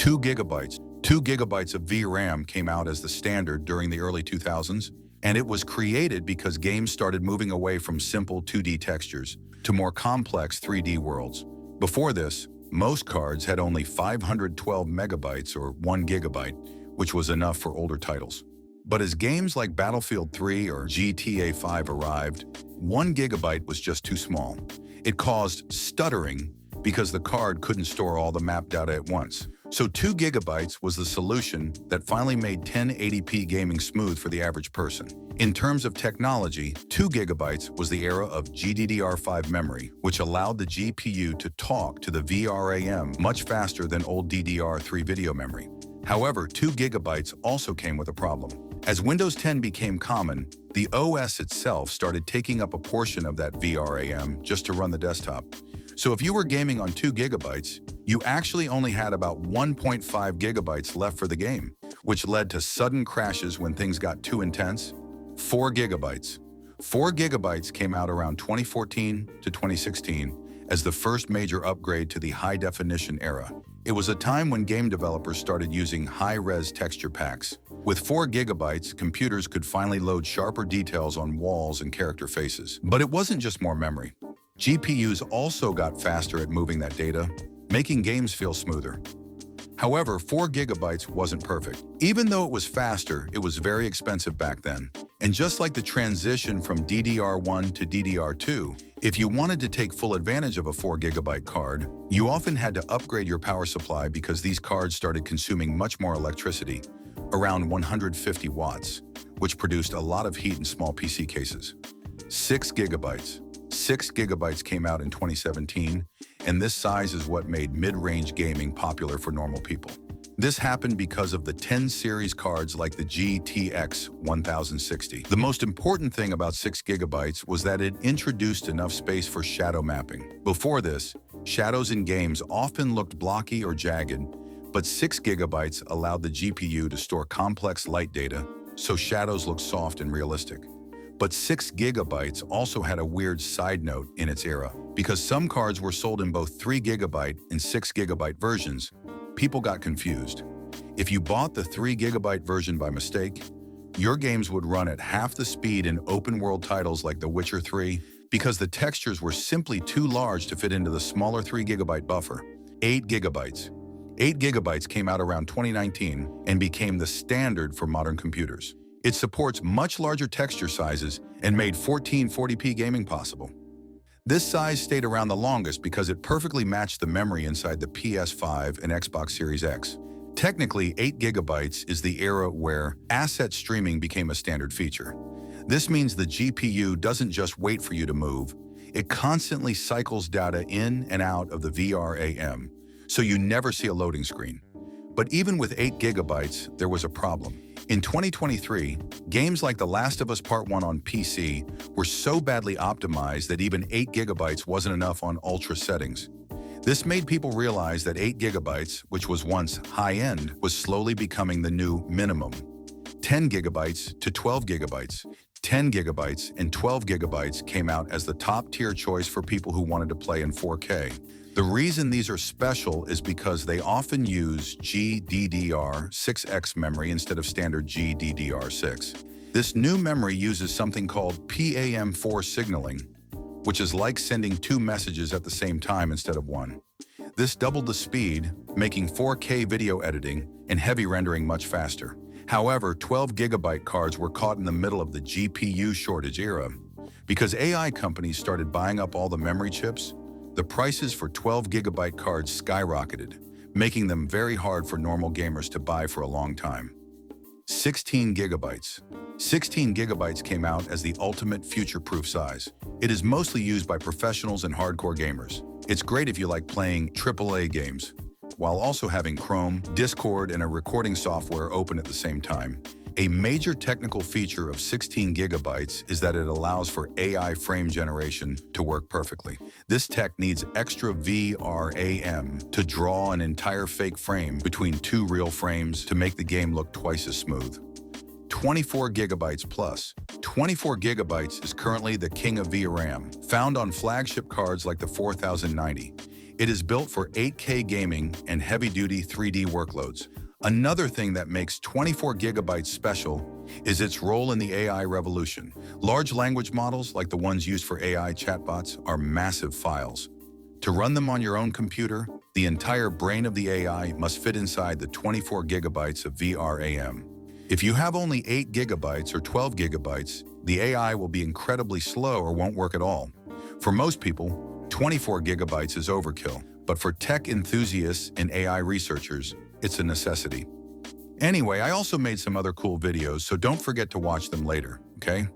2 gigabytes. 2 gigabytes of VRAM came out as the standard during the early 2000s, and it was created because games started moving away from simple 2D textures to more complex 3D worlds. Before this, most cards had only 512 megabytes or 1 gigabyte, which was enough for older titles. But as games like Battlefield 3 or GTA 5 arrived, 1 gigabyte was just too small. It caused stuttering because the card couldn't store all the map data at once. So 2 gigabytes was the solution that finally made 1080p gaming smooth for the average person. In terms of technology, 2 gigabytes was the era of GDDR5 memory, which allowed the GPU to talk to the VRAM much faster than old DDR3 video memory. However, 2 gigabytes also came with a problem. As Windows 10 became common, the OS itself started taking up a portion of that VRAM just to run the desktop. So if you were gaming on 2 gigabytes, you actually only had about 1.5 gigabytes left for the game, which led to sudden crashes when things got too intense. 4 gigabytes. 4 gigabytes came out around 2014 to 2016 as the first major upgrade to the high-definition era. It was a time when game developers started using high-res texture packs. With 4 gigabytes, computers could finally load sharper details on walls and character faces. But it wasn't just more memory. GPUs also got faster at moving that data, making games feel smoother. However, 4 gigabytes wasn't perfect. Even though it was faster, it was very expensive back then. And just like the transition from DDR1 to DDR2, if you wanted to take full advantage of a 4 gigabyte card, you often had to upgrade your power supply because these cards started consuming much more electricity, around 150 watts, which produced a lot of heat in small PC cases. 6 gigabytes. 6 gigabytes came out in 2017, and this size is what made mid-range gaming popular for normal people. This happened because of the 10 series cards like the GTX 1060. The most important thing about 6 gigabytes was that it introduced enough space for shadow mapping. Before this, shadows in games often looked blocky or jagged, but 6 gigabytes allowed the GPU to store complex light data, so shadows looked soft and realistic. But 6 gigabytes also had a weird side note in its era. Because some cards were sold in both 3 gigabyte and 6 gigabyte versions, people got confused. If you bought the 3 gigabyte version by mistake, your games would run at half the speed in open-world titles like The Witcher 3 because the textures were simply too large to fit into the smaller 3 gigabyte buffer. 8 gigabytes. 8 gigabytes came out around 2019 and became the standard for modern computers. It supports much larger texture sizes and made 1440p gaming possible. This size stayed around the longest because it perfectly matched the memory inside the PS5 and Xbox Series X. Technically, 8 gigabytes is the era where asset streaming became a standard feature. This means the GPU doesn't just wait for you to move, it constantly cycles data in and out of the VRAM, so you never see a loading screen. But even with 8 gigabytes, there was a problem. In 2023, games like The Last of Us Part 1 on PC were so badly optimized that even 8 gigabytes wasn't enough on ultra settings. This made people realize that 8 gigabytes, which was once high-end, was slowly becoming the new minimum. 10 gigabytes to 12 gigabytes. 10 gigabytes and 12 gigabytes came out as the top-tier choice for people who wanted to play in 4K. The reason these are special is because they often use GDDR6X memory instead of standard GDDR6. This new memory uses something called PAM4 signaling, which is like sending 2 messages at the same time instead of 1. This doubled the speed, making 4K video editing and heavy rendering much faster. However, 12 gigabyte cards were caught in the middle of the GPU shortage era. Because AI companies started buying up all the memory chips, the prices for 12 gigabyte cards skyrocketed, making them very hard for normal gamers to buy for a long time. 16 gigabytes. 16 gigabytes came out as the ultimate future-proof size. It is mostly used by professionals and hardcore gamers. It's great if you like playing AAA games, while also having Chrome, Discord, and a recording software open at the same time. A major technical feature of 16 gigabytes is that it allows for AI frame generation to work perfectly. This tech needs extra VRAM to draw an entire fake frame between 2 real frames to make the game look twice as smooth. 24 gigabytes plus. 24 gigabytes is currently the king of VRAM, found on flagship cards like the 4090. It is built for 8K gaming and heavy-duty 3D workloads. Another thing that makes 24 gigabytes special is its role in the AI revolution. Large language models, like the ones used for AI chatbots, are massive files. To run them on your own computer, the entire brain of the AI must fit inside the 24 gigabytes of VRAM. If you have only 8 gigabytes or 12 gigabytes, the AI will be incredibly slow or won't work at all. For most people, 24 gigabytes is overkill, but for tech enthusiasts and AI researchers, it's a necessity. Anyway, I also made some other cool videos, so don't forget to watch them later, okay?